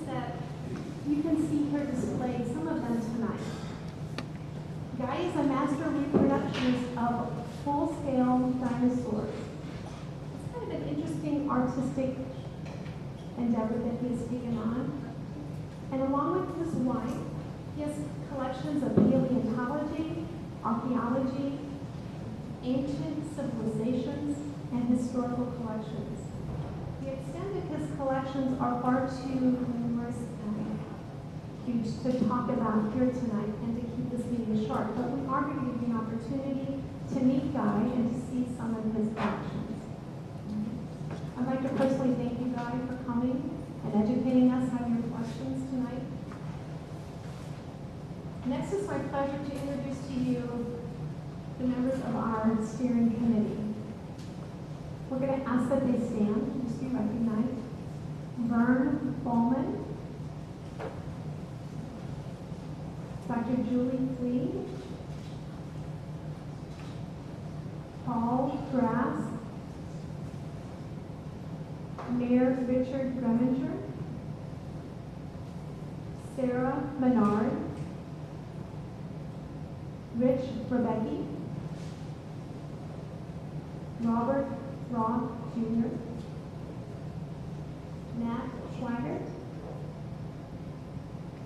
collections that you can see here displayed, some of them tonight. Guy is a master reproductionist of full-scale dinosaurs. It's kind of an interesting artistic endeavor that he has taken on. And along with his wife, he has collections of paleontology, archaeology, ancient civilizations, and historical collections. The extent of his collections are far too numerous and huge to talk about here tonight and to keep this meeting short, but we are going to give you an opportunity to meet Guy and to see some of his collections. I'd like to personally thank you, Guy, for coming and educating us on your collections tonight. Next, it's my pleasure to introduce to you the members of our steering committee. We're going to ask that they stand, just be recognized. Vern Bowman, Dr. Julie Flea, Paul Grass, Mayor Richard Greminger, Sarah Menard, Rich Rebecki, Robert Roth Jr., Matt Schweigert,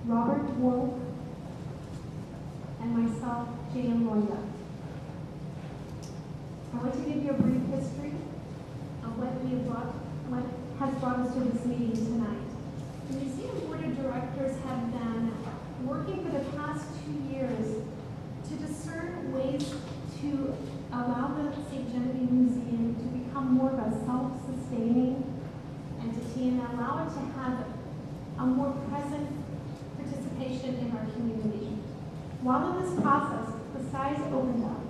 Robert Wolf, and myself, Jan Loya. I want to give you a brief history of what has brought us to this meeting tonight. The Museum Board of Directors have been working for the past 2 years to discern ways to allow the St. Genevieve Museum to become more of a self-sustaining entity and allow it to have a more present participation in our community. While in this process, the skies opened up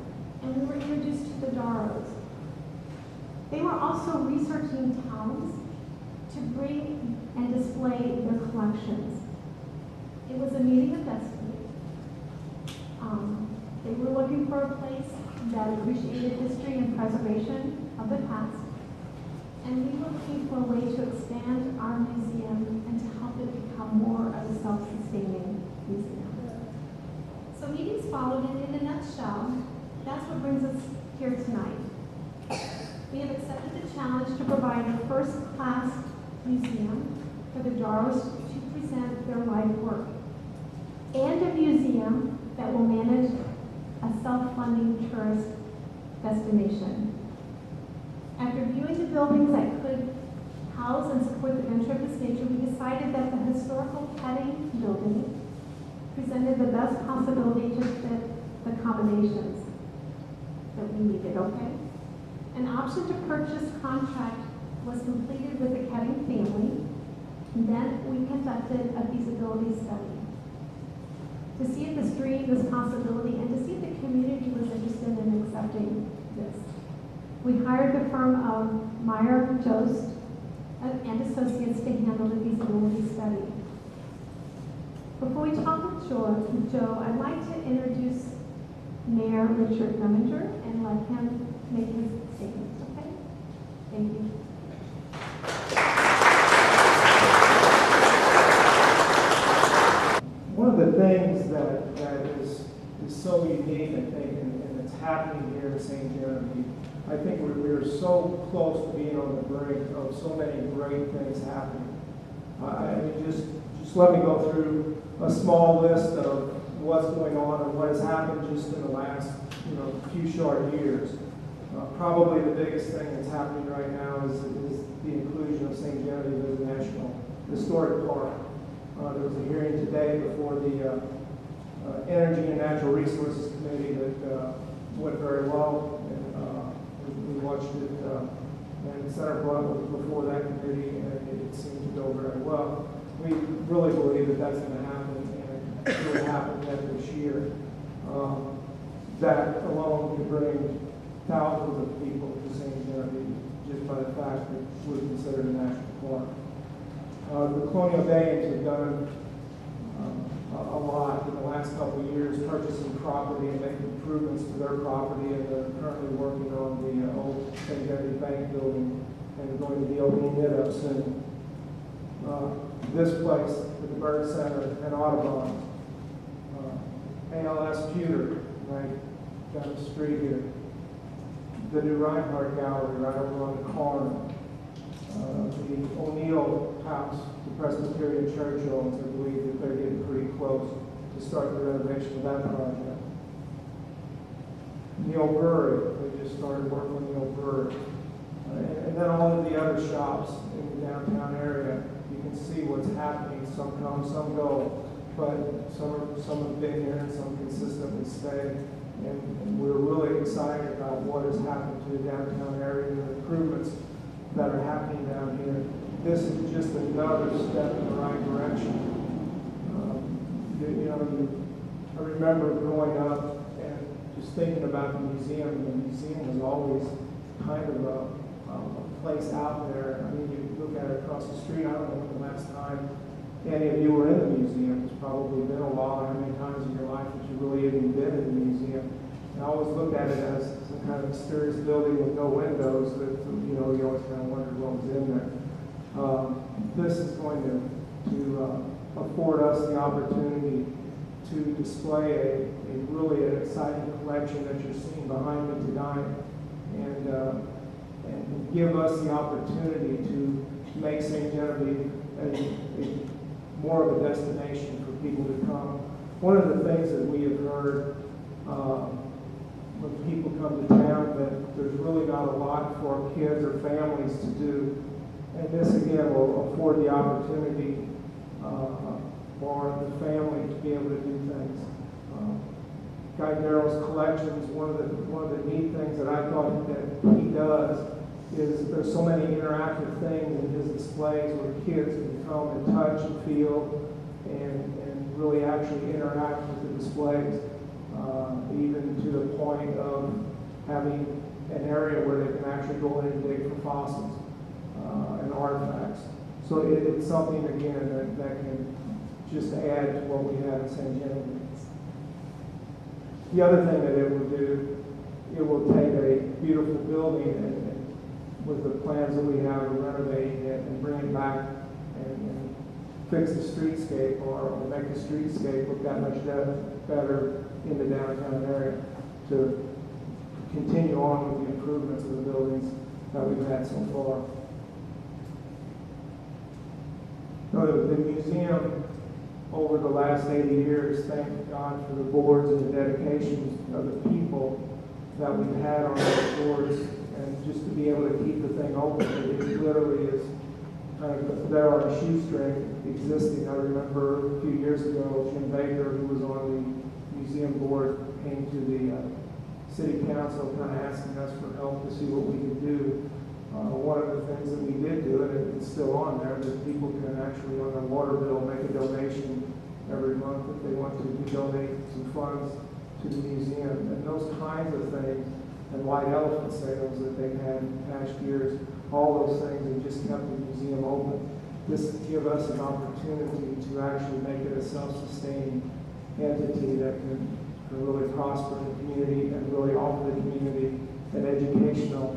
and we were introduced to the Darrows. They were also researching towns to bring and display their collections. It was a meeting of destiny. They were looking for a place that appreciated history and preservation of the past. And we were looking for a way to expand our museum and to help it become more of a self-sustaining museum. So meetings followed, and in a nutshell, that's what brings us here tonight. We have accepted the challenge to provide a first-class museum for the Darrows to present their life work, and a museum that will manage a self-funding tourist destination. After viewing the buildings that could house and support the venture of this nature, we decided that the historical Petting building presented the best possibility to fit the accommodations that we needed, okay? An option to purchase contract was completed with the Ketting family, and then we conducted a feasibility study to see if this dream, this possibility, and to see if the community was interested in accepting this. We hired the firm of Meyer Jost and Associates to handle the feasibility study. Before we talk with Joe, I'd like to introduce Mayor Richard Greminger and let him make his statement, okay? Thank you. One of the things that is so unique, I think, and that's happening here in St. Genevieve, I think we're so close to being on the brink of so many great things happening. I mean, just let me go through a small list of what's going on and what has happened just in the last few short years. Probably the biggest thing that's happening right now is the inclusion of St. Genevieve as a National Historic Park. There was a hearing today before the Energy and Natural Resources Committee that went very well, and we watched it and Senator Blunt before that committee, and it seemed to go very well. We really believe that that's going to happen, and it will happen yet this year. That alone can bring thousands of people to St. Genevieve just by the fact that we're considered a national park. The Colonial Bayans have done a lot in the last couple of years, purchasing property and making improvements to their property, and they're currently working on the old St. Genevieve Bank building and going to be opening it up soon. this place with the Bird Center and Audubon. ALS Pewter, right down the street here. The new Reinhardt Gallery right over on the corner. The O'Neill House, the Presbyterian Church owns. I believe that they're getting pretty close to start the renovation of that project. The old brewery, they just started working on the old brewery. And then all of the other shops in the downtown area, you can see what's happening. Some come, some go, but some have been here and some consistently stay. And we're really excited about what has happened to the downtown area and the improvements that are happening down here. This is just another step in the right direction. I remember growing up and just thinking about the museum. The museum was always kind of a place out there. I mean, you look at it across the street. I don't know when the last time any of you were in the museum. It's probably been a while. How many times in your life that you really even been in the museum? And I always looked at it as some kind of mysterious building with no windows that, you always kind of wondered what was in there. This is going to afford us the opportunity to display a really exciting collection that you're seeing behind me tonight, and give us the opportunity to make St. Genevieve more of a destination for people to come. One of the things that we have heard when people come to town, that there's really not a lot for kids or families to do. And this again will afford the opportunity for the family to be able to do things. Guy Darrell's collections, one of the neat things that I thought that he does is there's so many interactive things in his displays where kids can come and touch and feel and really actually interact with the displays, even to the point of having an area where they can actually go in and dig for fossils and artifacts. So it's something, again, that can just add to what we have in St. Genevieve. The other thing that it will do, it will take a beautiful building and with the plans that we have of renovating it and bring it back and fix the streetscape or make the streetscape look that much better in the downtown area to continue on with the improvements of the buildings that we've had so far. Now, the museum, over the last 80 years, thank God for the boards and the dedication of the people that we've had on those boards, and just to be able to keep the thing open. It literally is kind of there on a shoestring existing. I remember a few years ago, Jim Baker, who was on the museum board, came to the city council kind of asking us for help to see what we could do. One of the things that we did do, and it's still on there, that people can actually on their water bill make a donation every month if they want to donate some funds to the museum. And those kinds of things, and white elephant sales that they've had in past years, all those things have just kept the museum open. This gives us an opportunity to actually make it a self-sustaining entity that can really prosper in the community and really offer the community an educational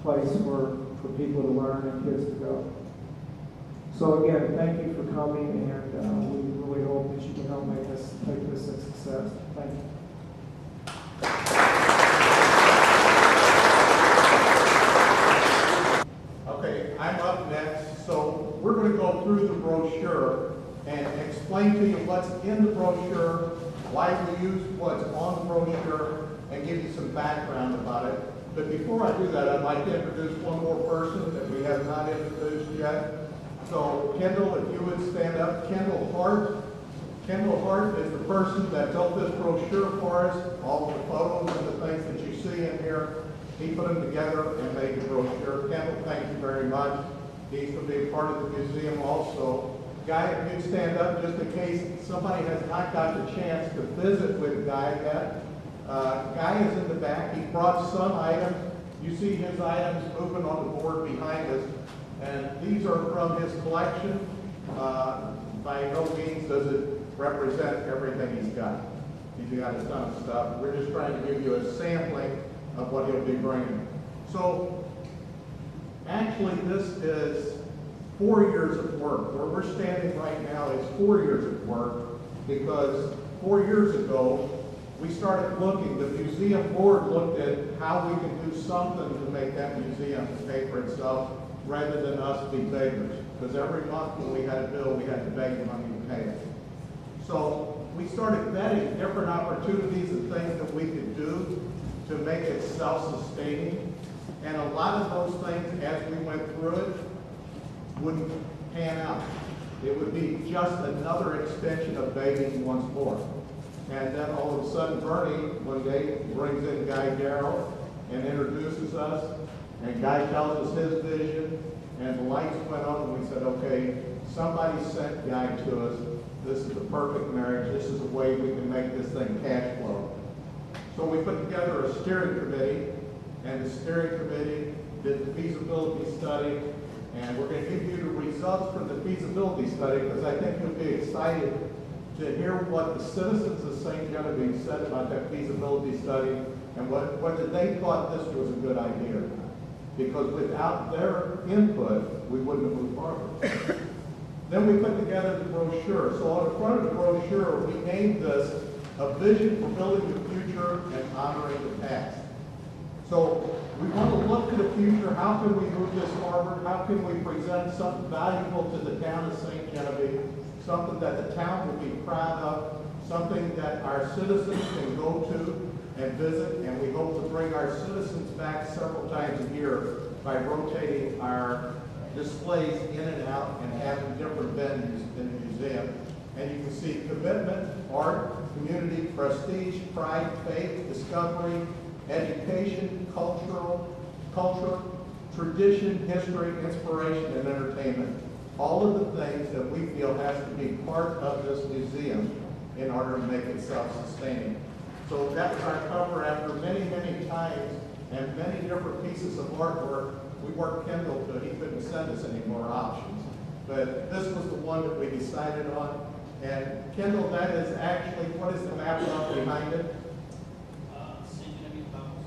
place for people to learn and kids to go. So again, thank you for coming, and we really hope that you can help make this a success. Thank you. Okay, I'm up next. So we're going to go through the brochure and explain to you what's in the brochure, why we use what's on the brochure, and give you some background about it. But before I do that, I'd like to introduce one more person that we have not introduced yet. So Kendall, if you would stand up. Kendall Park. Kendall Park is the person that built this brochure for us, all of the photos and the things that you see in here. He put them together and made the brochure. Kendall, thank you very much. He's going to be a part of the museum also. Guy, if you'd stand up just in case somebody has not got the chance to visit with Guy yet. Guy is in the back. He brought some items. You see his items moving on the board behind us. And these are from his collection. By no means does it represent everything he's got. He's got a ton of stuff. We're just trying to give you a sampling of what he'll be bringing. So actually this is 4 years of work. Where we're standing right now is 4 years of work, because 4 years ago, we started looking, the museum board looked at how we can do something to make that museum pay for itself, rather than us be beggars. Because every month when we had a bill, we had to beg the money to pay it. So we started vetting different opportunities and things that we could do to make it self-sustaining. And a lot of those things, as we went through it, wouldn't pan out. It would be just another extension of begging once more. And then all of a sudden, Bernie one day brings in Guy Darrell and introduces us, and Guy tells us his vision, and the lights went on, and we said, okay, somebody sent Guy to us. This is the perfect marriage. This is a way we can make this thing cash flow. So we put together a steering committee, and the steering committee did the feasibility study, and we're going to give you the results from the feasibility study, because I think you'll be excited to hear what the citizens of St. Genevieve said about that feasibility study and whether they thought this was a good idea. Because without their input, we wouldn't have moved forward. Then we put together the brochure. So on the front of the brochure, we named this A Vision for Building the Future and Honoring the Past. So we want to look to the future. How can we move this forward? How can we present something valuable to the town of St. Genevieve? Something that the town will be proud of, something that our citizens can go to and visit, and we hope to bring our citizens back several times a year by rotating our displays in and out and having different venues in the museum. And you can see commitment, art, community, prestige, pride, faith, discovery, education, culture, tradition, history, inspiration, and entertainment. All of the things that we feel has to be part of this museum in order to make it self-sustaining. So that was our cover. After many, many times and many different pieces of artwork, we worked Kendall till he couldn't send us any more options. But this was the one that we decided on. And Kendall, that is actually, what is the map up behind it? St. Genevieve House.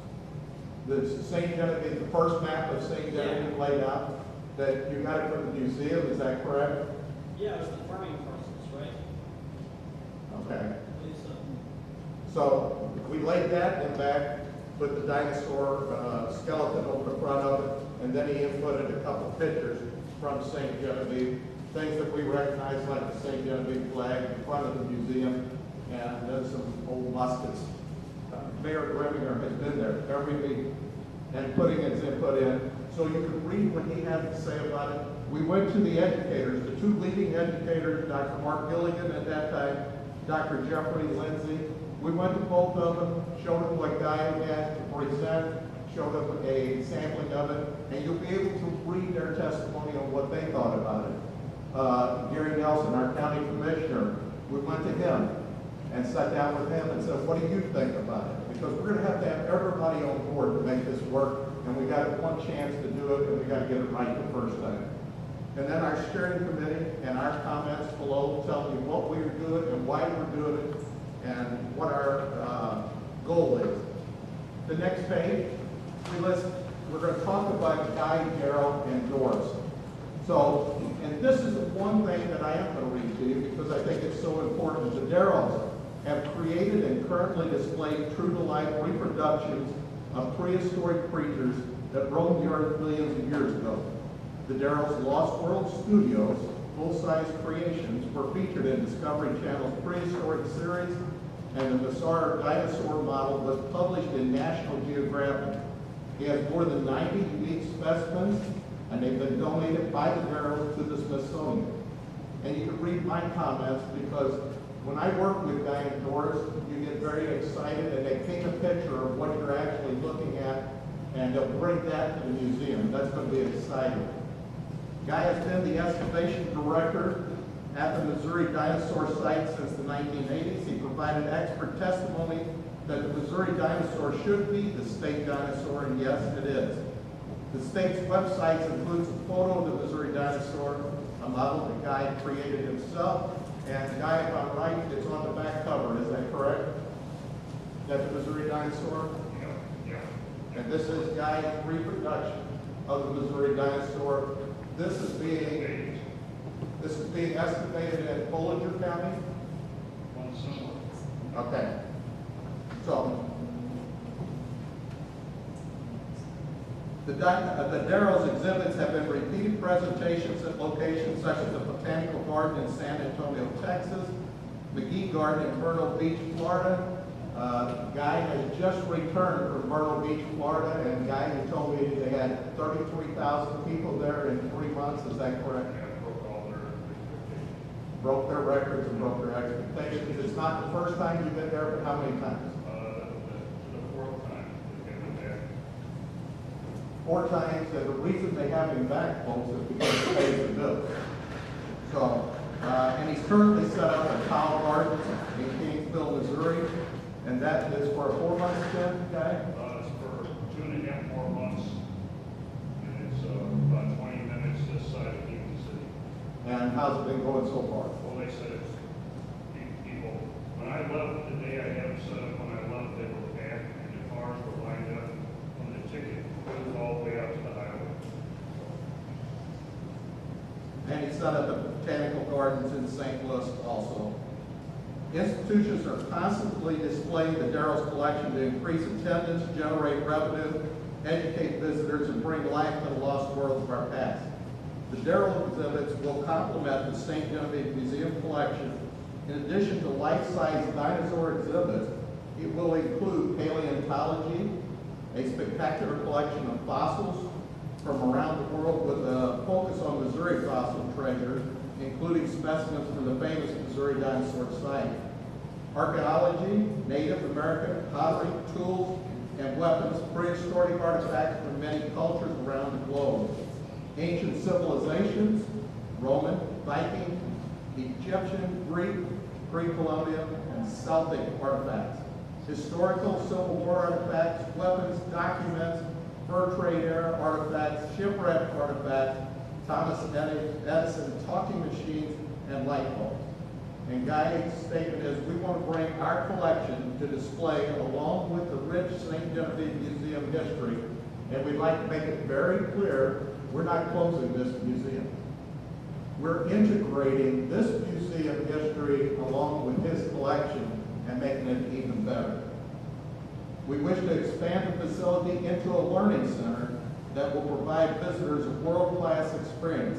The St. Genevieve, the first map of St. Genevieve laid out. That you got it from the museum, is that correct? Yeah, it was the farming parcels, right? Okay. I believe so. So we laid that in back, put the dinosaur skeleton over the front of it, and then he inputted a couple pictures from St. Genevieve, things that we recognize like the St. Genevieve flag in front of the museum, and then some old muskets. Mayor Greminger has been there every week and putting his input in, so you can read what he had to say about it. We went to the educators, the two leading educators, Dr. Mark Gilligan at that time, Dr. Jeffrey Lindsay. We went to both of them, showed them what Guy had to present, showed them a sampling of it, and you'll be able to read their testimony on what they thought about it. Gary Nelson, our county commissioner, we went to him and sat down with him and said, what do you think about it? Because we're going to have everybody on board to make this work, and we got one chance to do it, and we got to get it right the first time. And then our steering committee and our comments below tell you what we're doing and why we're doing it and what our goal is. The next page, we're going to talk about Guy, Darrell, and Doris. So, and this is the one thing that I am going to read to you because I think it's so important. The Darrells have created and currently displayed true-to-life reproductions of prehistoric creatures that roamed the earth millions of years ago. The Darrells' Lost World Studios full-size creations were featured in Discovery Channel's prehistoric series, and the bizarre dinosaur model was published in National Geographic. He has more than 90 unique specimens, and they've been donated by the Darrells to the Smithsonian. And you can read my comments because when I work with Guy and Doris, you get very excited and they paint a picture of what you're actually looking at, and they'll bring that to the museum. That's going to be exciting. Guy has been the excavation director at the Missouri Dinosaur site since the 1980s. He provided expert testimony that the Missouri Dinosaur should be the state dinosaur, and yes, it is. The state's website includes a photo of the Missouri Dinosaur, a model that Guy created himself. And Guy, if I'm right, it's on the back cover, is that correct? That's the Missouri Dinosaur? Yeah. And this is Guy's reproduction of the Missouri Dinosaur. This is being This is being excavated at Bollinger County. One summer. Okay. So, the Darrow's exhibits have been repeated presentations at locations such as the Botanical Garden in San Antonio, Texas, McGee Garden in Myrtle Beach, Florida. Guy has just returned from Myrtle Beach, Florida, and Guy had told me they had 33,000 people there in 3 months. Is that correct? Yeah, broke all their expectations. Broke their records and broke their expectations. It's not the first time you've been there, but how many times? The fourth time they came back. 4 times, and the reason they have him back, folks, is because he pays the bill. So, and he's currently set up at Kyle Gardens in Kingsville, Missouri, and that is for a 4-month stint, Guy? It's for 2.5 more months, and it's about 20 minutes this side of Kansas City. And how's it been going so far? Well, they said it's people. When I left the day I had them set up, when I left, they were packed, and the cars were lined up from the ticket booth all the way out to the highway. And he set up at Botanical Gardens in St. Louis also. Institutions are constantly displaying the Darrow's collection to increase attendance, generate revenue, educate visitors, and bring life to the lost world of our past. The Darrow exhibits will complement the St. Genevieve Museum collection. In addition to life-size dinosaur exhibits, it will include paleontology, a spectacular collection of fossils from around the world with a focus on Missouri fossil treasures, including specimens from the famous Missouri Dinosaur site. Archaeology, Native American pottery, tools, and weapons, prehistoric artifacts from many cultures around the globe. Ancient civilizations, Roman, Viking, Egyptian, Greek, pre-colonial, and Celtic artifacts. Historical Civil War artifacts, weapons, documents, fur trade era artifacts, shipwreck artifacts, Thomas Edison talking machines, and light bulbs. And Guy's statement is, we want to bring our collection to display along with the rich St. Genevieve Museum history, and we'd like to make it very clear, we're not closing this museum. We're integrating this museum history along with his collection and making it even better. We wish to expand the facility into a learning center that will provide visitors a world-class experience.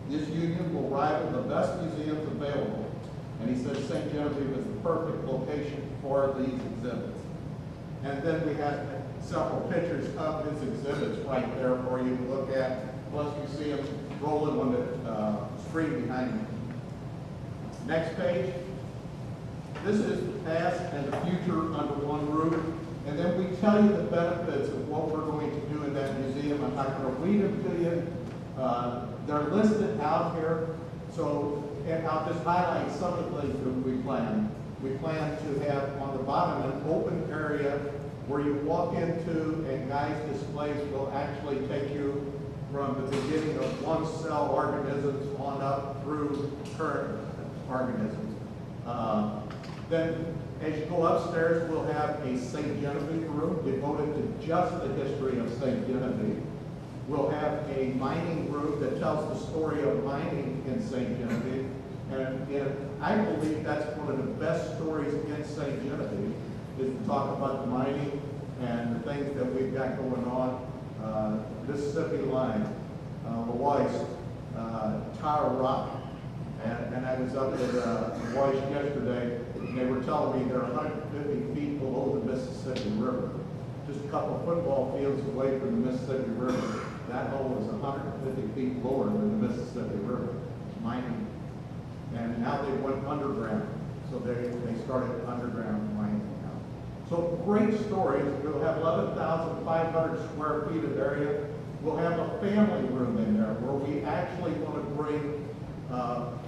This union will rival the best museums available. And he says St. Genevieve is the perfect location for these exhibits. And then we have several pictures of his exhibits right there for you to look at. Plus you see them rolling on the screen behind me. Next page. This is the past and the future under one roof. And then we tell you the benefits of what we're going to do in that museum. I'm not going to read them to you. They're listed out here. So, and I'll just highlight some of the things that we plan. We plan to have on the bottom an open area where you walk into, and Guy's displays will actually take you from the beginning of one-cell organisms on up through current organisms. Then as you go upstairs, we'll have a St. Genevieve room devoted to just the history of St. Genevieve. We'll have a mining room that tells the story of mining in St. Genevieve. And I believe that's one of the best stories in St. Genevieve, is to talk about the mining and the things that we've got going on. Mississippi Line, Weiss, Tar Rock. And I was up at Weiss yesterday, and they were telling me they're 150 feet below the Mississippi River. Just a couple of football fields away from the Mississippi River. That hole is 150 feet lower than the Mississippi River, mining. And now they went underground. So they started underground mining now. So great stories. We'll have 11,500 square feet of area. We'll have a family room in there where we actually want to bring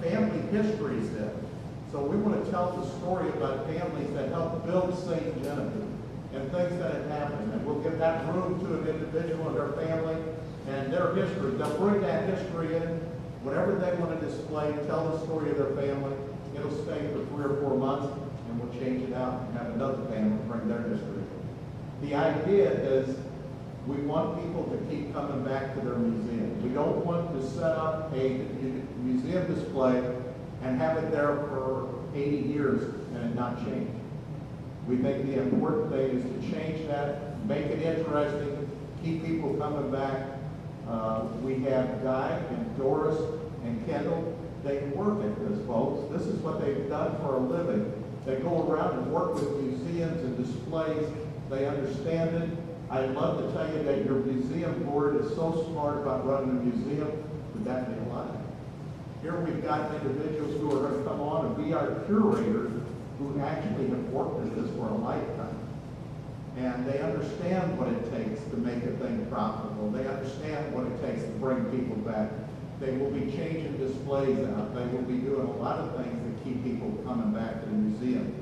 family histories in. So we want to tell the story about families that helped build St. Genevieve and things that have happened. And we'll give that room to an individual and their family and their history. They'll bring that history in, whatever they want to display, tell the story of their family. It'll stay for 3 or 4 months, and we'll change it out and have another family bring their history. The idea is We want people to keep coming back to their museum. We don't want to set up a museum display and have it there for 80 years and it not change. We think the important thing is to change that, make it interesting, keep people coming back. We have Guy and Doris and Kendall. They work at this, folks. This is what they've done for a living. They go around and work with museums and displays. They understand it. I'd love to tell you that your museum board is so smart about running a museum, but that may lie. Here we've got individuals who are going to come on and be our curators who actually have worked at this for a lifetime. And they understand what it takes to make a thing profitable. They understand what it takes to bring people back. They will be changing displays out. They will be doing a lot of things that keep people coming back to the museum.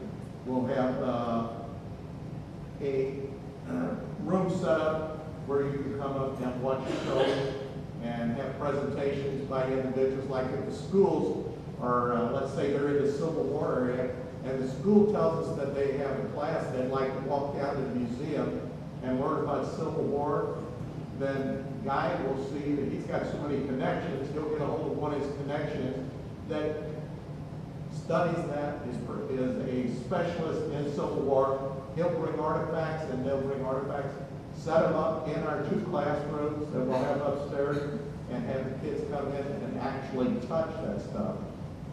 We'll have a room set up where you can come up and watch shows and have presentations by individuals. Like if the schools are, let's say they're in the Civil War area, and the school tells us that they have a class they'd like to walk down to the museum and learn about Civil War, then Guy will see that he's got so many connections, he'll get a hold of one of his connections that studies that, is a specialist in Civil War. He'll bring artifacts, and they'll bring artifacts, set them up in our 2 classrooms that we'll have upstairs, and have the kids come in and actually touch that stuff.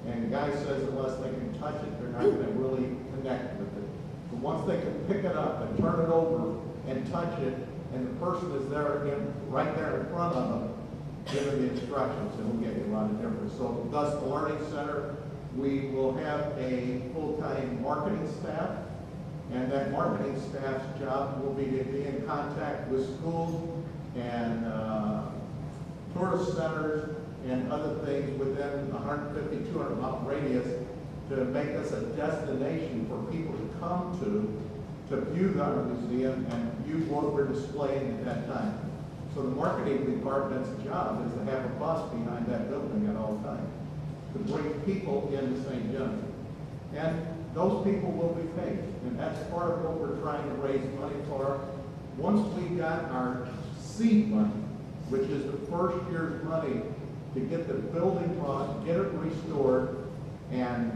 And the guy says unless they can touch it, they're not going to really connect with it. But once they can pick it up and turn it over and touch it, and the person is there again, right there in front of them, giving the instructions, and we'll get you a lot of difference. So thus the Learning Center, we will have a full-time marketing staff, and that marketing staff's job will be to be in contact with schools and tourist centers and other things within 150, 200 mile radius to make us a destination for people to come to view our museum and view what we're displaying at that time. So the marketing department's job is to have a bus behind that building at all times to bring people into St. Genevieve. And those people will be paid, and that's part of what we're trying to raise money for. Once we got our seed money, which is the first year's money to get the building bought, get it restored, and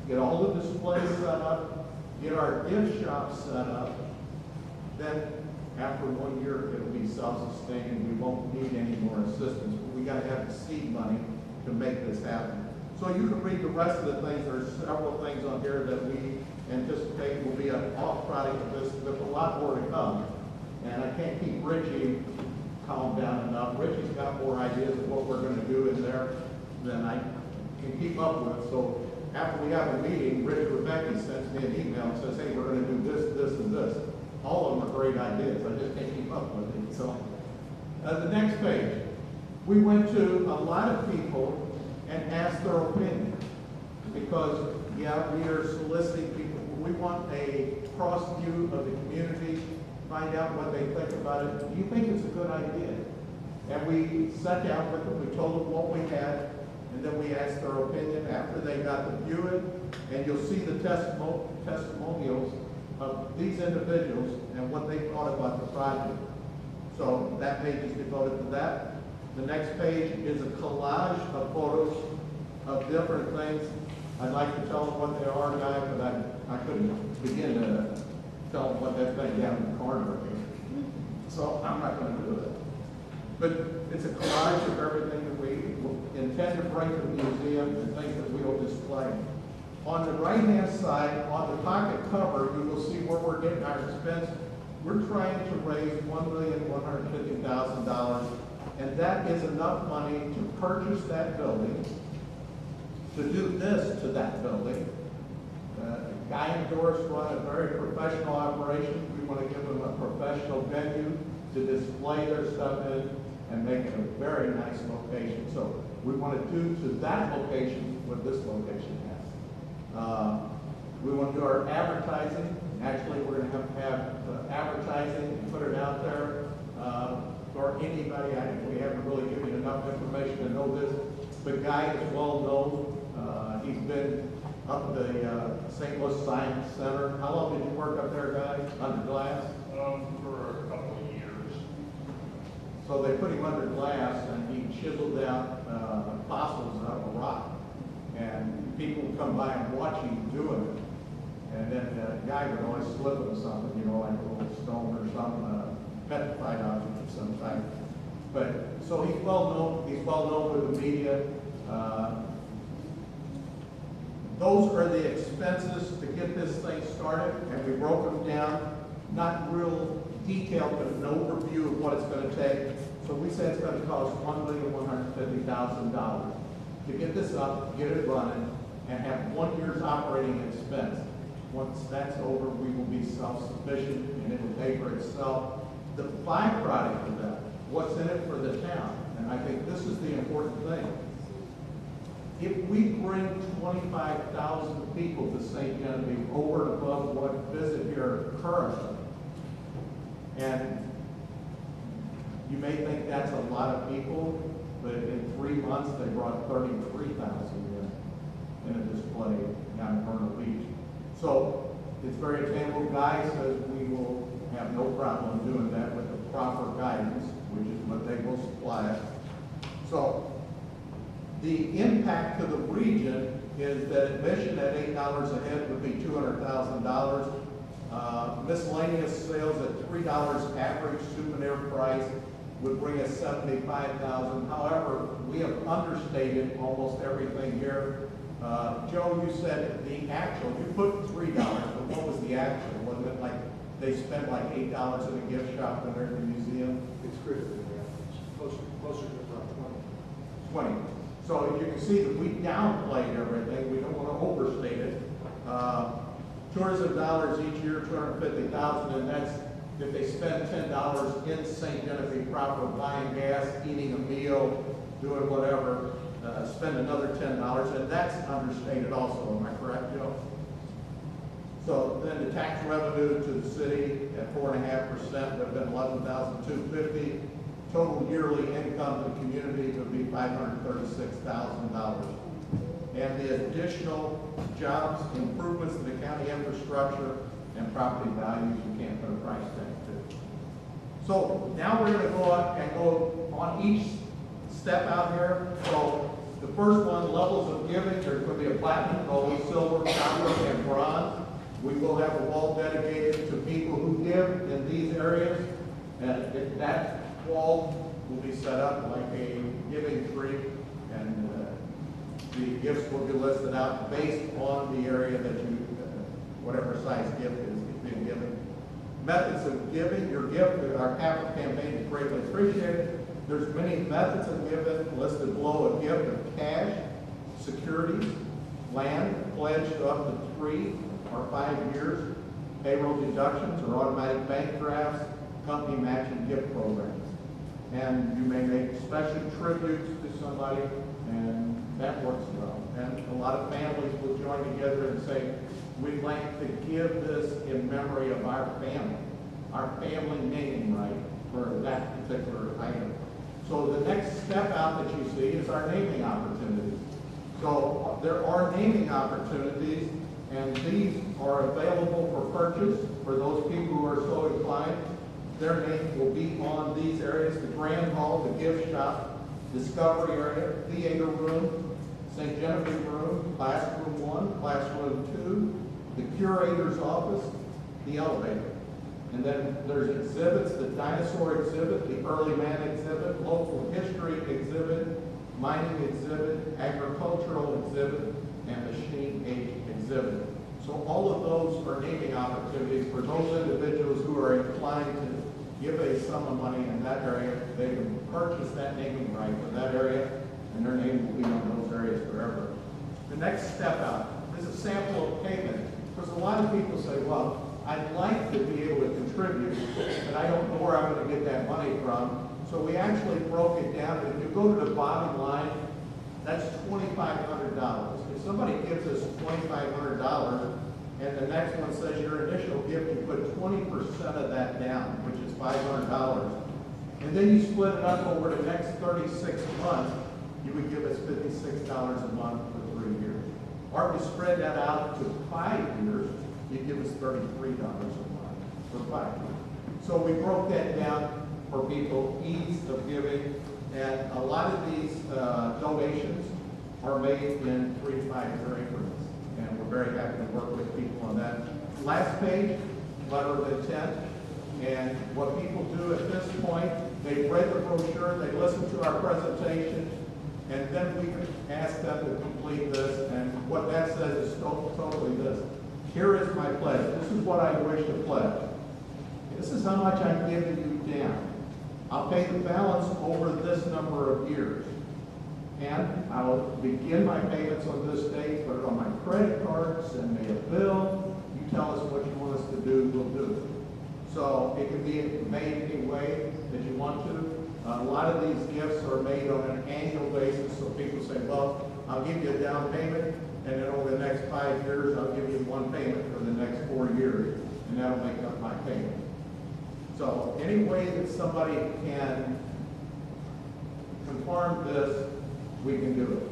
get all the displays set up, get our gift shop set up, then after 1 year it'll be self-sustaining. We won't need any more assistance, but we got to have the seed money to make this happen. So you can read the rest of the things. There's several things on here that we anticipate will be an off product of this. There's a lot more to come. And I can't keep Richie calmed down enough. Richie's got more ideas of what we're going to do in there than I can keep up with. So after we have a meeting, Richie Rebecca sends me an email and says, hey, we're going to do this, this, and this. All of them are great ideas. I just can't keep up with it. So the next page. We went to a lot of people and asked their opinion because, yeah, we are soliciting people. We want a cross view of the community, find out what they think about it. Do you think it's a good idea? And we sat down with them, we told them what we had, and then we asked their opinion after they got to view it. And you'll see the testimonials of these individuals and what they thought about the project. So that page is devoted to that. The next page is a collage of photos of different things. I'd like to tell them what they are, Guy, but I couldn't begin to tell them what that thing down in the corner is. So I'm not going to do it. But it's a collage of everything that we intend to bring to the museum and things that we will display. On the right-hand side, on the pocket cover, you will see where we're getting our expense. We're trying to raise $1,150,000. And that is enough money to purchase that building, to do this to that building. Guy and Doris run a very professional operation. We want to give them a professional venue to display their stuff in and make it a very nice location. So we want to do to that location what this location has. We want to do our advertising. Actually, we're going to have advertising and put it out there. For anybody, we haven't really given you enough information to know this, but Guy is well known. He's been up at the St. Louis Science Center. How long did you work up there, Guy, under glass? For a couple of years. So they put him under glass and he chiseled out fossils out of a rock. And people would come by and watch him doing it. And then the guy would always slip him something, you know, like a little stone or some petrified object of some type. But, so he's well known with the media. Those are the expenses to get this thing started, and we broke them down, not real detailed, but an overview of what it's going to take. So we said it's going to cost $1,150,000 to get this up, get it running, and have 1 year's operating expense. Once that's over, we will be self-sufficient, and it will pay for itself. The byproduct of that, what's in it for the town, and I think this is the important thing. If we bring 25,000 people to St. Genevieve over and above what visit here currently, and you may think that's a lot of people, but in 3 months they brought 33,000 in a display down in Myrtle Beach. So it's very attainable. Guy says we will have no problem doing that with the proper guidance, which is what they will supply us. So the impact to the region is that admission at $8 a head would be $200,000. Miscellaneous sales at $3 average souvenir price would bring us $75,000. However, we have understated almost everything here. Joe, you said the actual, you put $3, but what was the actual? Wasn't it like they spent like $8 in a gift shop when they're in the museum? It's greater than that. It's closer to about 20. So you can see that we downplayed everything. We don't want to overstate it. Tourism dollars each year, $250,000, and that's if they spend $10 in St. Genevieve proper, buying gas, eating a meal, doing whatever, spend another $10, and that's understated also. Am I correct, Joe? So then the tax revenue to the city at 4.5% would have been $11,250. Total yearly income to the community would be $536,000. And the additional jobs, improvements to the county infrastructure, and property values, you can't put a price tag to. So now we're going to go up and go on each step out here. So the first one, levels of giving, there's going to be a platinum, gold, silver, copper, and bronze. We will have a wall dedicated to people who give in these areas. And if that wall will be set up like a giving tree, and the gifts will be listed out based on the area that you, whatever size gift is being given. Methods of giving, your gift, our capital campaign is greatly appreciated. There's many methods of giving listed below: a gift of cash, securities, land pledged up to 3 or 5 years, payroll deductions or automatic bank drafts, company matching gift programs. And you may make special tributes to somebody, and that works well. And a lot of families will join together and say, we'd like to give this in memory of our family naming right for that particular item. So the next step out that you see is our naming opportunities. So there are naming opportunities, and these are available for purchase for those people who are so inclined. Their name will be on these areas: the Grand Hall, the gift shop, Discovery area, Theater Room, St. Genevieve Room, Classroom 1, Classroom 2, the Curator's Office, the Elevator. And then there's exhibits: the Dinosaur exhibit, the Early Man exhibit, Local History exhibit, Mining exhibit, Agricultural exhibit, and Machine Age exhibit. So all of those are naming opportunities for those individuals who are inclined to give a sum of money in that area. They can purchase that naming right for that area, and their name will be on those areas forever. The next step out is a sample of payment, because a lot of people say, well, I'd like to be able to contribute, but I don't know where I'm going to get that money from. So we actually broke it down. If you go to the bottom line, that's $2,500. If somebody gives us $2,500, and the next one says your initial gift, you put 20% of that down, which is $500. And then you split it up over the next 36 months, you would give us $56 a month for 3 years. Or if you spread that out to 5 years, you give us $33 a month for 5 years. So we broke that down for people, ease of giving, and a lot of these donations are made in 3 to 5 year increments, and we're very happy to work with people on that. Last page, letter of intent, and what people do at this point, they've read the brochure, they listen to our presentation, and then we can ask them to complete this, and what that says is totally this. Here is my pledge. This is what I wish to pledge. This is how much I'm giving you down. I'll pay the balance over this number of years. And I'll begin my payments on this date, put it on my credit card, send me a bill. You tell us what you want us to do, we'll do it. So it can be made any way that you want to. A lot of these gifts are made on an annual basis, so people say, well, I'll give you a down payment, and then over the next 5 years, I'll give you one payment for the next 4 years, and that'll make up my payment. So any way that somebody can conform this, we can do it.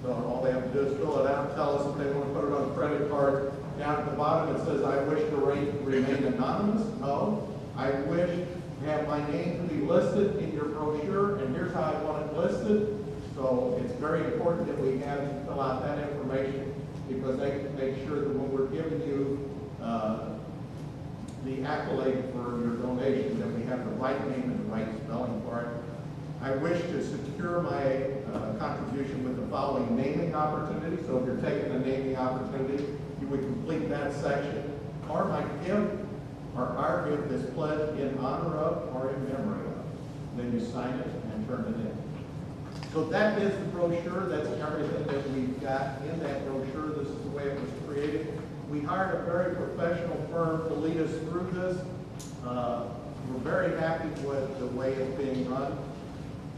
So all they have to do is fill it out, tell us if they want to put it on a credit card. Down at the bottom it says, I wish to remain anonymous. No, I wish to have my name to be listed in your brochure, and here's how I want it listed. So it's very important that we have you fill out that information, because they can make sure that when we're giving you the accolade for your donation, that we have the right name and the right spelling for it. I wish to secure my contribution with the following naming opportunity. So if you're taking a naming opportunity, you would complete that section. Or my gift, or our gift is pledged in honor of or in memory of. Then you sign it and turn it in. So that is the brochure. That's everything that we've got in that brochure. This is the way it was created. We hired a very professional firm to lead us through this. We're very happy with the way it's being run.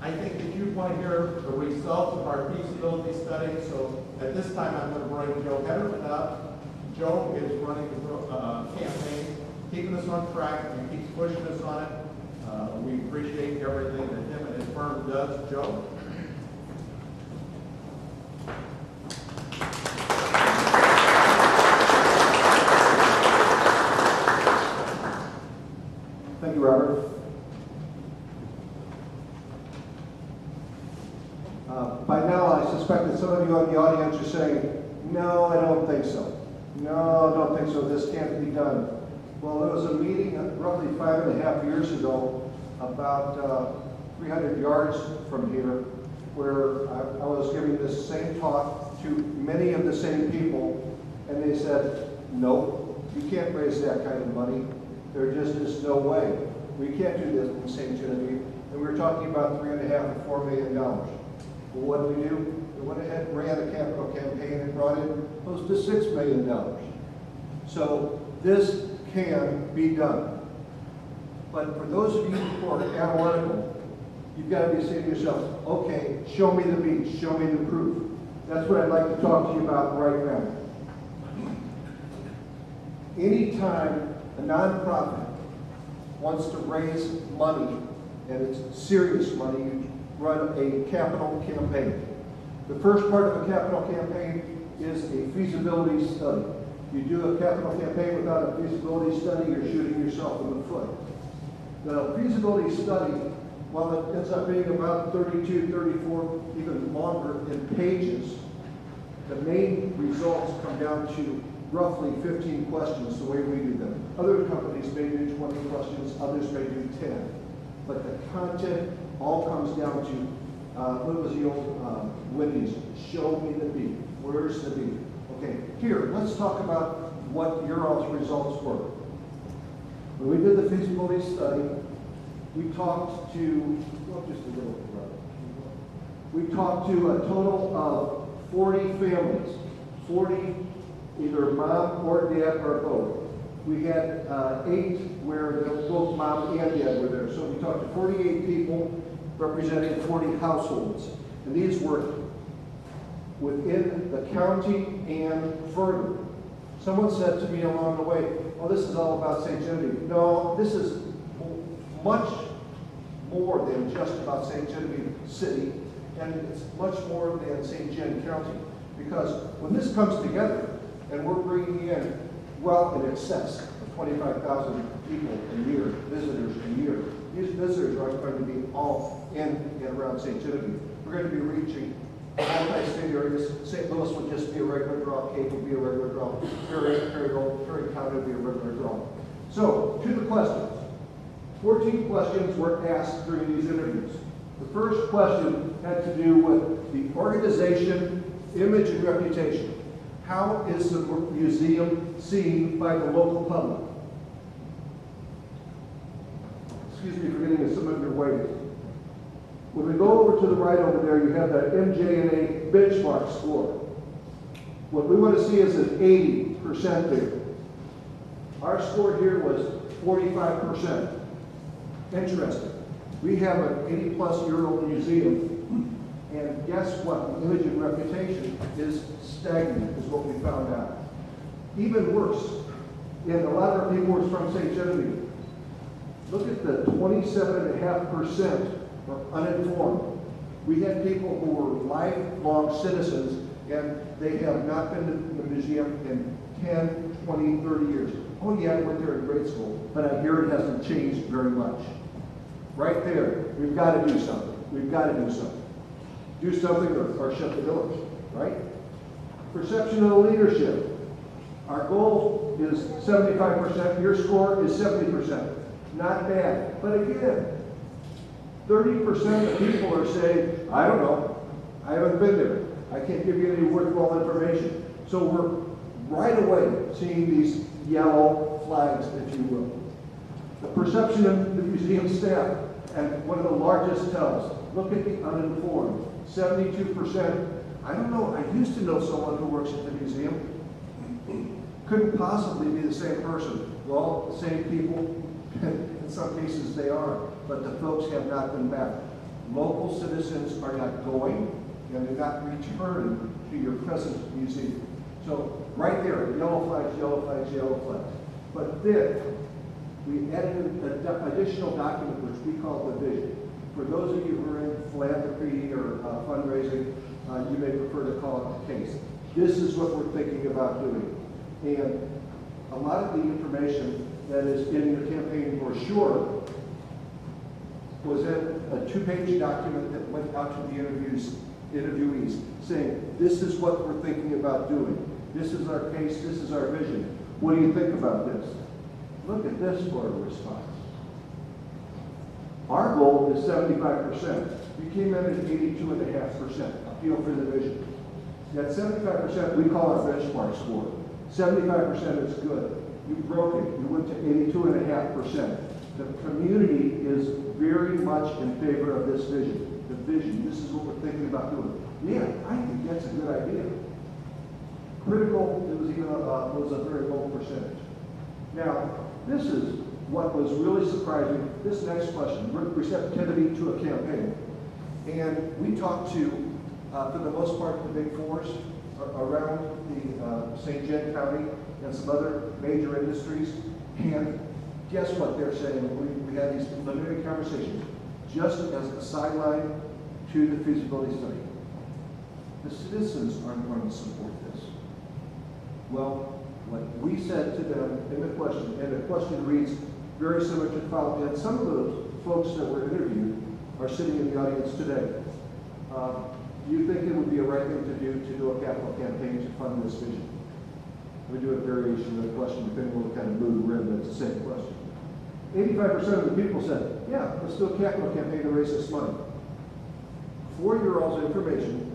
I think that you want to hear the results of our feasibility study. So at this time, I'm going to bring Joe Hederman up. Joe is running the campaign, keeping us on track, and keeps pushing us on it. We appreciate everything that him and his firm does. Joe? Thank you, Robert. By now, I suspect that some of you in the audience are saying, no, I don't think so. No, I don't think so. This can't be done. Well, there was a meeting roughly 5.5 years ago, about 300 yards from here, where I was giving this same talk to many of the same people, and they said, nope, you can't raise that kind of money. There just is no way. We can't do this in St. Genevieve. And we were talking about $3.5 to $4 million. Well, what did we do? We went ahead and ran a capital campaign and brought in close to $6 million. So this can be done. But for those of you who are analytical, you've got to be saying to yourself, okay, show me the beach, show me the proof. That's what I'd like to talk to you about right now. Anytime a nonprofit wants to raise money, and it's serious money, you run a capital campaign. The first part of a capital campaign is a feasibility study. You do a capital campaign without a feasibility study, you're shooting yourself in the foot. The feasibility study, while it ends up being about 32, 34, even longer in pages, the main results come down to roughly 15 questions the way we do them. Other companies may do 20 questions, others may do 10. But the content all comes down to, what was the old Wendy's? Show me the beef. Where's the beef? Okay, here, let's talk about what your all's results were. When we did the feasibility study, we talked to, well, just a little bit. We talked to a total of 40 families, 40 either mom or dad or both. We had 8 where both mom and dad were there. So we talked to 48 people representing 40 households. And these were within the county and further. Someone said to me along the way, oh, this is all about St. Genevieve. No, this is much more than just about St. Genevieve City, and it's much more than St. Gen County. Because when this comes together, and we're bringing in well in excess of 25,000 people a year, visitors a year, these visitors aren't going to be all in and around St. Genevieve. We're going to be reaching multi-state areas. St. Louis will just be a regular draw, Cape will be a regular draw, Perry County will be a regular draw. So, to the questions. 14 questions were asked during these interviews. The first question had to do with the organization, image, and reputation. How is the museum seen by the local public? Excuse me for getting some of your weight. When we go over to the right over there, you have that MJ&A benchmark score. What we want to see is an 80% there. Our score here was 45%. Interesting. We have an 80-plus-year-old museum, and guess what? The image and reputation is stagnant, is what we found out. Even worse, and a lot of our people were from St. Genevieve. Look at the 27.5% were uninformed. We had people who were lifelong citizens, and they have not been to the museum in 10, 20, 30 years. Oh yeah, I went there in grade school, but I hear it hasn't changed very much. Right there, we've got to do something. We've got to do something. Do something or shut the doors, right? Perception of leadership. Our goal is 75%. Your score is 70%. Not bad. But again, 30% of people are saying, I don't know. I haven't been there. I can't give you any worthwhile information. So we're right away seeing these yellow flags, if you will. The perception of the museum staff, and one of the largest tells, look at the uninformed. 72%, I don't know, I used to know someone who works at the museum. Couldn't possibly be the same person. Well, the same people, in some cases they are, but the folks have not been back. Local citizens are not going, and they're not returning to your present museum. So right there, yellow flags, yellow flags, yellow flags. But then, we added an additional document which we call the vision. For those of you who are in philanthropy or fundraising, you may prefer to call it the case. This is what we're thinking about doing. And a lot of the information that is in your campaign brochure was in a 2-page document that went out to the interviewees saying, this is what we're thinking about doing. This is our case, this is our vision. What do you think about this? Look at this for a response. Our goal is 75%. We came in at 82.5%, appeal for the vision. That 75% we call our benchmark score. 75% is good. You broke it. You went to 82.5%. The community is very much in favor of this vision. The vision, this is what we're thinking about doing. Yeah, I think that's a good idea. Critical, it was even was a very low percentage. Now, this is what was really surprising. This next question, receptivity to a campaign. And we talked to, for the most part, the big fours around the St. Gen County and some other major industries. And guess what they're saying? We had these preliminary conversations just as a sideline to the feasibility study. The citizens aren't going to support this. Well, what we said to them in the question, and the question reads very similar to the following, and some of those folks that were interviewed are sitting in the audience today. Do you think it would be a right thing to do a capital campaign to fund this vision? We do a variation of the question depending on what kind of mood we're in, but it's the same question. 85% of the people said, yeah, let's do a capital campaign to raise this money. For your all's information,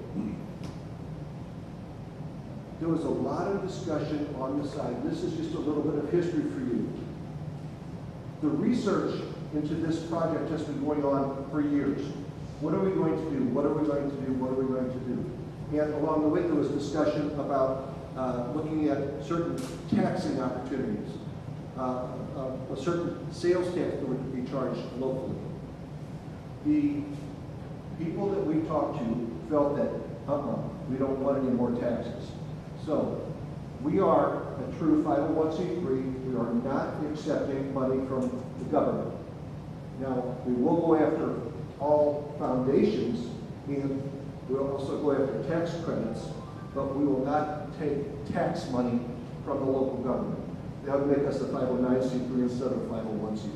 there was a lot of discussion on the side. This is just a little bit of history for you. The research into this project has been going on for years. What are we going to do? What are we going to do? What are we going to do? And along the way, there was discussion about looking at certain taxing opportunities, a certain sales tax that would be charged locally. The people that we talked to felt that, we don't want any more taxes. So, we are a true 501c3. We are not accepting money from the government. Now, we will go after all foundations, and we'll also go after tax credits, but we will not take tax money from the local government. That would make us a 509c3 instead of 501c3.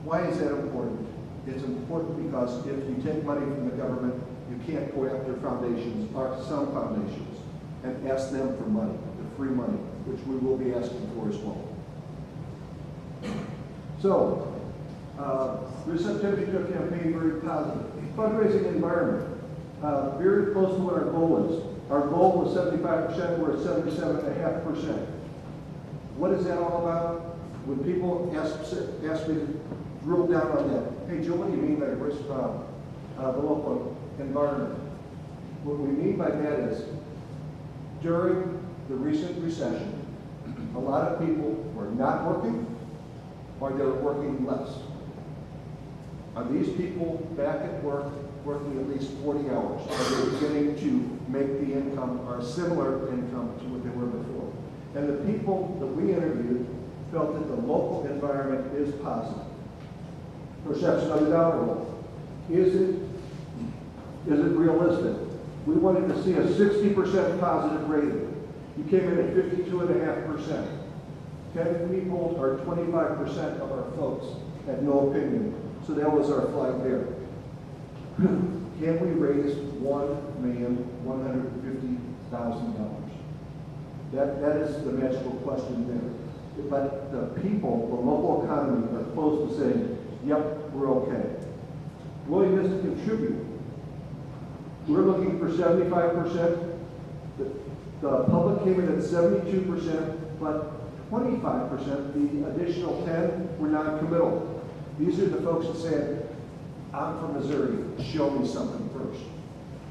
Why is that important? It's important because if you take money from the government, you can't go after foundations, or some foundations, and ask them for money, the free money, which we will be asking for as well. So, receptivity to a campaign, very positive. Fundraising environment, very close to what our goal is. Our goal was 75%, we're at 77.5%. What is that all about? When people ask me to drill down on that, hey Joe, what do you mean by risk, the local environment? What we mean by that is, during the recent recession, a lot of people were not working, or they were working less. Are these people back at work, working at least 40 hours? Are they beginning to make the income or similar income to what they were before? And the people that we interviewed felt that the local environment is positive. Perception of the dollar roll. Is it realistic? We wanted to see a 60% positive rating. You came in at 52.5%. 10 people, or 25% of our folks, had no opinion. So that was our flag there. Can we raise $1,150,000? That is the magical question there. But the people, the local economy, are close to saying, yep, we're okay. Willingness to contribute. We're looking for 75%. The public came in at 72%, but 25%, the additional 10, were non-committal. These are the folks that said, I'm from Missouri, show me something first.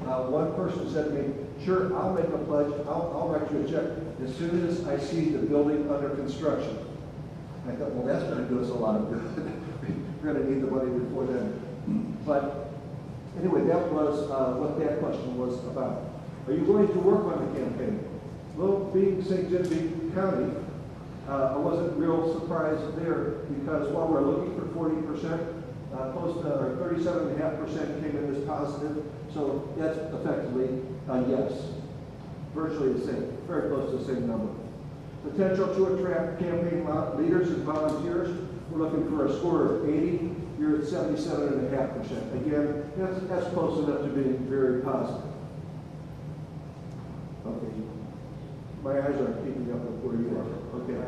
One person said to me, sure, I'll make a pledge, I'll write you a check as soon as I see the building under construction. I thought, well, that's going to do us a lot of good. We're going to need the money before then. But anyway, that was what that question was about. Are you going to work on the campaign? Well, being St. Genevieve County, I wasn't real surprised there, because while we're looking for 40%, close to 37.5% came in as positive, so that's effectively a yes. Virtually the same, very close to the same number. Potential to attract campaign leaders and volunteers, we're looking for a score of 80. You're at 77.5%. Again, that's close enough to being very positive. Okay. My eyes aren't keeping up with where you are. Okay.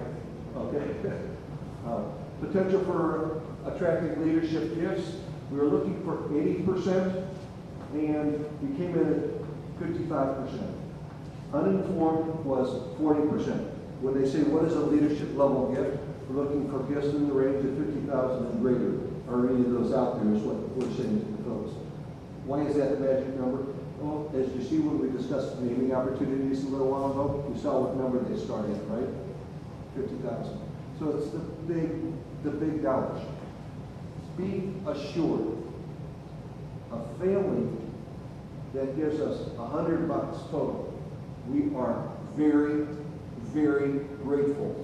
Potential for attracting leadership gifts. We were looking for 80%, and we came in at 55%. Uninformed was 40%. When they say, what is a leadership level gift? We're looking for gifts in the range of $50,000 and greater. Are any of those out there is what we're saying to the folks. Why is that the magic number? Well, as you see when we discussed naming opportunities a little while ago, you saw what number they start at, right? 50,000. So it's the big dollars. Be assured, a family that gives us $100 total, we are very, very grateful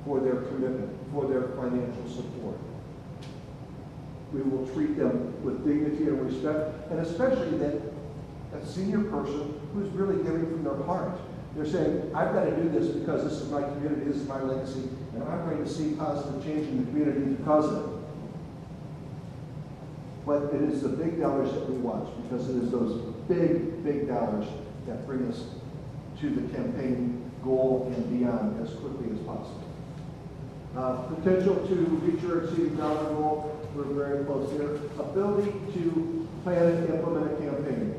for their commitment, for their financial support. We will treat them with dignity and respect, and especially that senior person who's really giving from their heart. They're saying, I've got to do this because this is my community, this is my legacy, and I'm going to see positive change in the community because of it. But it is the big dollars that we watch, because it is those big, big dollars that bring us to the campaign goal and beyond as quickly as possible. Potential to reach or exceed dollar goal, we're very close here. Ability to plan and implement a campaign.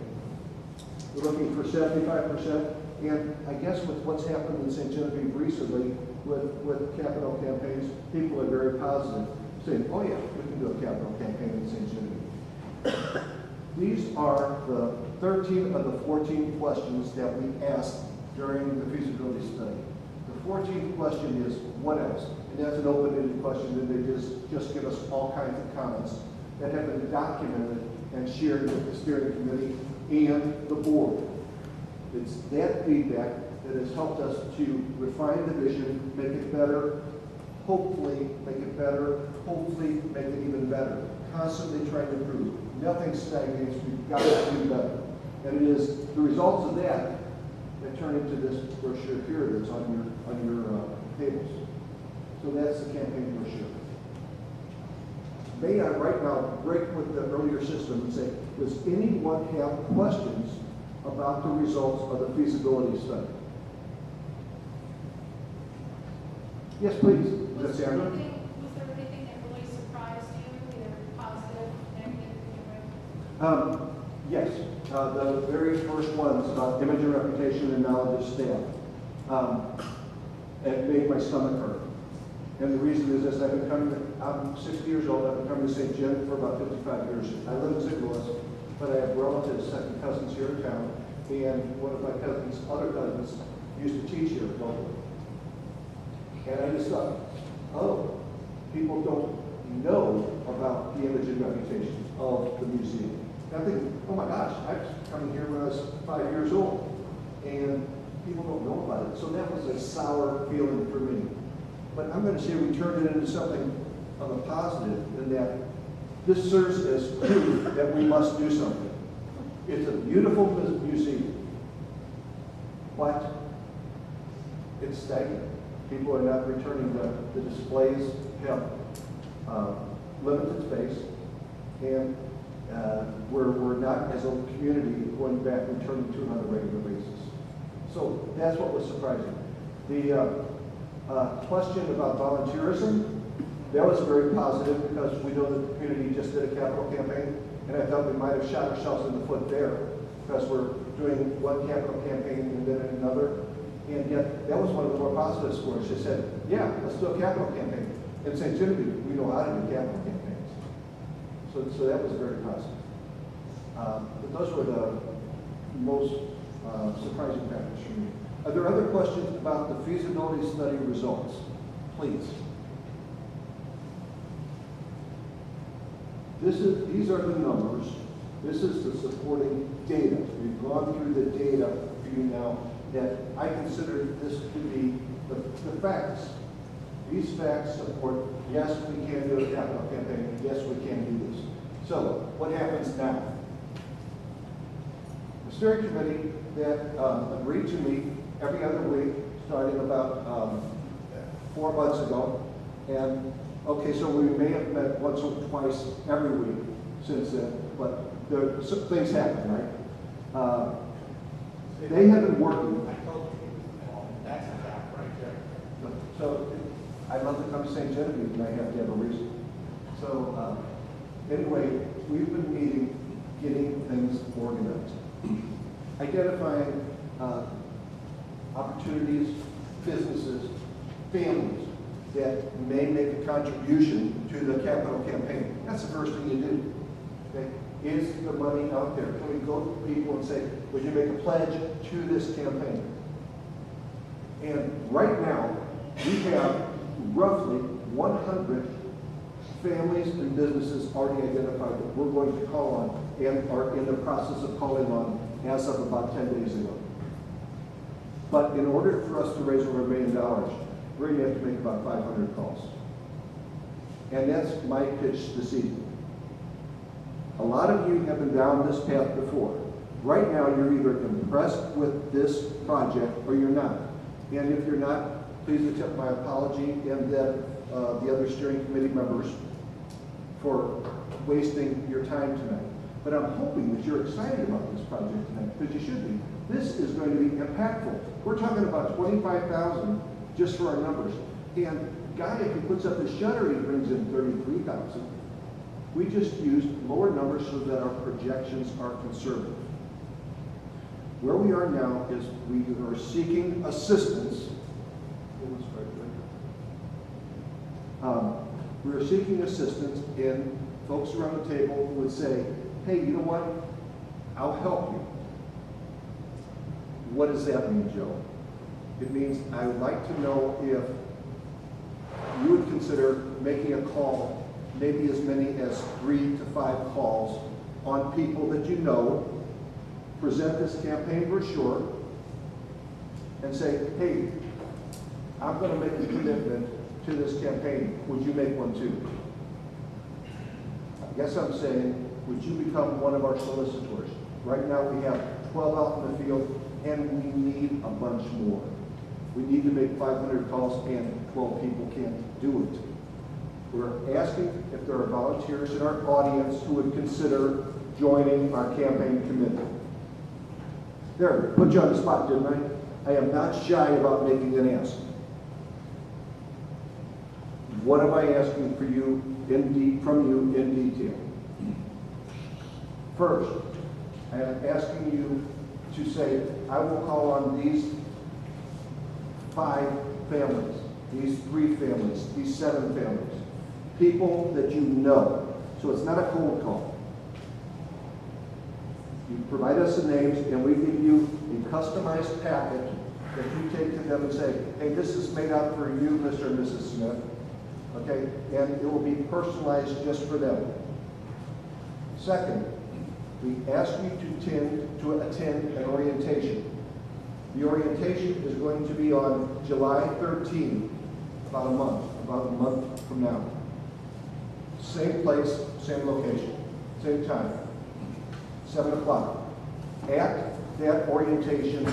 We're looking for 75%, and I guess with what's happened in St. Genevieve recently with capital campaigns, people are very positive, saying, oh yeah, we can do a capital campaign in St. Genevieve. These are the 13 of the 14 questions that we asked during the feasibility study. The 14th question is, what else? And that's an open-ended question, and they just give us all kinds of comments that have been documented and shared with the steering committee and the board. It's that feedback that has helped us to refine the vision, make it better, hopefully make it better, hopefully make it even better. Constantly trying to improve. Nothing stagnates, we've got to do better. And it is the results of that that turn into this brochure here that's on your tables. So that's the campaign brochure. may I right now break with the earlier system and say, does anyone have questions about the results of the feasibility study? Yes, please. Was Ms. there Sandra? anything that really surprised you, either positive, negative, different? Yes. The very first one is about image and reputation and knowledge of staff. It made my stomach hurt. And the reason is this, I'm 60 years old, I've been coming to St. Jim for about 55 years. I live in St. Louis, but I have relatives, second cousins here in town, and one of my cousins, other cousins, used to teach here at Volunteerism. And I just thought, oh, people don't know about the image and reputation of the museum. And I'm thinking, oh my gosh, I was coming here when I was 5 years old, and people don't know about it. So that was a sour feeling for me. But I'm going to say we turned it into something of a positive in that this serves as proof that we must do something. It's a beautiful museum, but it's stagnant. People are not returning. The displays have limited space, and we're not, as a community, going back and returning to it on a regular basis. So that's what was surprising. The question about volunteerism, that was very positive because we know that the community just did a capital campaign, and I thought we might have shot ourselves in the foot there because we're doing one capital campaign and then another. And yet, that was one of the more positive scores. She said, yeah, let's do a capital campaign. In St. Genevieve, we know how to do capital campaigns. So that was very positive. But those were the most surprising factors for me. Are there other questions about the feasibility study results? Please. These are the numbers. This is the supporting data. We've gone through the data for you now that I consider this to be the facts. These facts support, yes, we can do a capital campaign. Yes, we can do this. So what happens now? The steering committee that agreed to meet every other week, starting about 4 months ago. And okay, so we may have met once or twice every week since then, but some things happen, right? They have been working. I told you, that's a fact right there. So I'd love to come to St. Genevieve, and I have to have a reason. So anyway, we've been meeting, getting things organized, identifying opportunities, businesses, families that may make a contribution to the capital campaign. That's the first thing you do. Okay? Is the money out there? Can we go to people and say, would you make a pledge to this campaign? And right now, we have roughly 100 families and businesses already identified that we're going to call on and are in the process of calling on as of about 10 days ago. But in order for us to raise over $1 million, we're going to have to make about 500 calls. And that's my pitch this evening. A lot of you have been down this path before. Right now, you're either impressed with this project or you're not. And if you're not, please accept my apology and that the other steering committee members for wasting your time tonight. But I'm hoping that you're excited about this project tonight, because you should be. This is going to be impactful. We're talking about 25,000 just for our numbers. And Guy, if he puts up his shutter, he brings in 33,000. We just used lower numbers so that our projections are conservative. Where we are now is we are seeking assistance. We are seeking assistance, and folks around the table would say, hey, you know what? I'll help you. What does that mean, Joe? It means I would like to know if you would consider making a call, maybe as many as 3 to 5 calls on people that you know, present this campaign brochure, and say, hey, I'm going to make a commitment to this campaign. Would you make one too? I guess I'm saying, would you become one of our solicitors? Right now we have 12 out in the field, and we need a bunch more. We need to make 500 calls, and 12 people can't do it. We're asking if there are volunteers in our audience who would consider joining our campaign committee. There, put you on the spot, didn't I? I am not shy about making an ask. What am I asking from you in detail? First, I am asking you to say, I will call on these 5 families, these 3 families, these 7 families, people that you know. So it's not a cold call. You provide us the names and we give you a customized package that you take to them and say, hey, this is made out for you, Mr. and Mrs. Smith. Okay, and it will be personalized just for them. Second, we ask you to attend an orientation. The orientation is going to be on July 13th, about a month from now. Same place, same location, same time, 7 o'clock. At that orientation,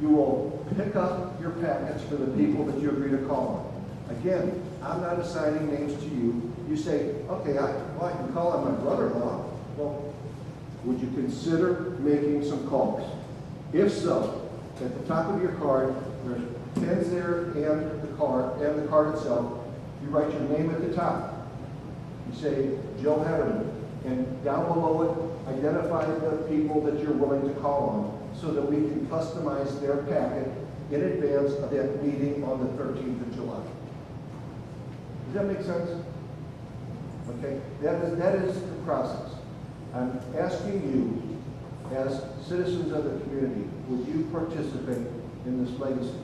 you will pick up your packets for the people that you agree to call on. Again, I'm not assigning names to you. You say, okay, I can call on my brother-in-law. Well, would you consider making some calls? If so, at the top of your card, there's pens there and the card itself. You write your name at the top. You say, Joe Hatterman. And down below it, identify the people that you're willing to call on so that we can customize their packet in advance of that meeting on the 13th of July. Does that make sense? Okay, that is the process. I'm asking you, as citizens of the community, would you participate in this legacy?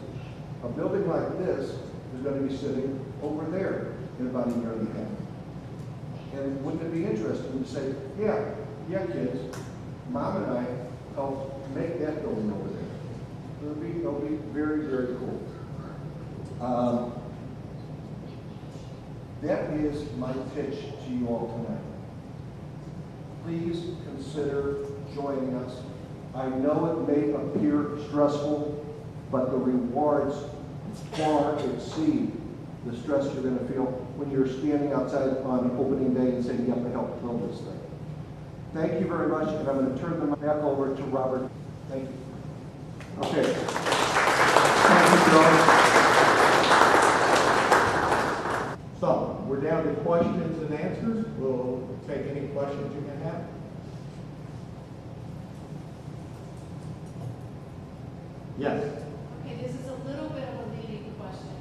A building like this is going to be sitting over there in about a year and a half. And wouldn't it be interesting to say, yeah, kids, Mom and I helped make that building over there. It'll be very, very cool. That is my pitch to you all tonight. Please consider joining us. I know it may appear stressful, but the rewards far exceed the stress you're going to feel when you're standing outside on opening day and saying, yep, I helped build this thing. Thank you very much, and I'm going to turn them back over to Robert. Thank you. Okay. Thank you, Joe. So, we're down to questions and answers. We'll take any questions you may have. Yes. Okay, this is a little bit of a leading question,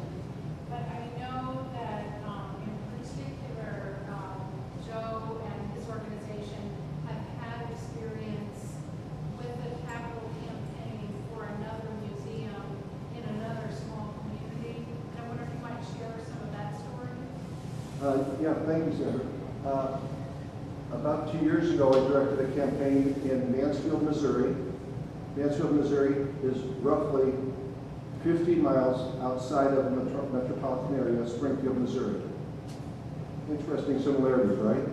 but I know that in particular, Joe and his organization have had experience with the capital campaign for another museum in another small community. And I wonder if you might share some of that story. Yeah, thank you, Sarah. About 2 years ago, I directed a campaign in Mansfield, Missouri. Mansfield, Missouri is roughly 50 miles outside of the metropolitan area of Springfield, Missouri. Interesting similarities, right?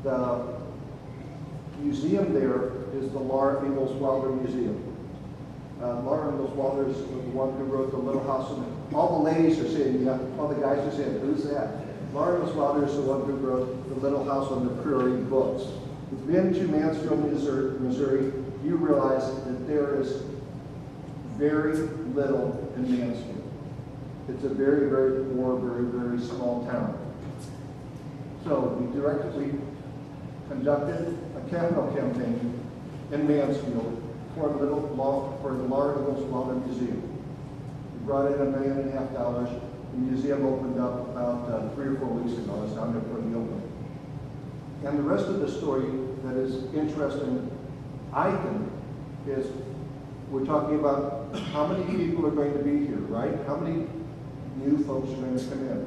The museum there is the Laura Ingalls Wilder Museum. Laura Ingalls Wilder is the one who wrote The Little House on the... All the ladies are saying, yeah, all the guys are saying, who's that? Laura Ingalls Wilder is the one who wrote The Little House on the Prairie books. If you've been to Mansfield, Missouri, you realize that there is very little in Mansfield. It's a very, very poor, very, very small town. So we conducted a capital campaign in Mansfield for the Laura Ingalls Wilder Museum. We brought in $1.5 million. The museum opened up about 3 or 4 weeks ago. I was down there for the opening. And the rest of the story that is interesting, I think, is we're talking about how many people are going to be here, right? How many new folks are going to come in?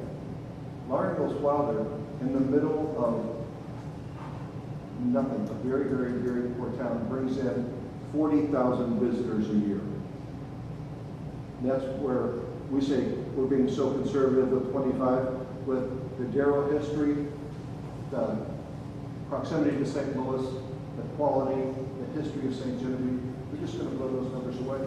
Laura Ingalls Wilder, in the middle of nothing, a very, very, very poor town, brings in 40,000 visitors a year. That's where we say we're being so conservative with 25, with the Darrow history, the proximity to St. Louis, the quality, the history of St. Genevieve. We're just going to blow those numbers away.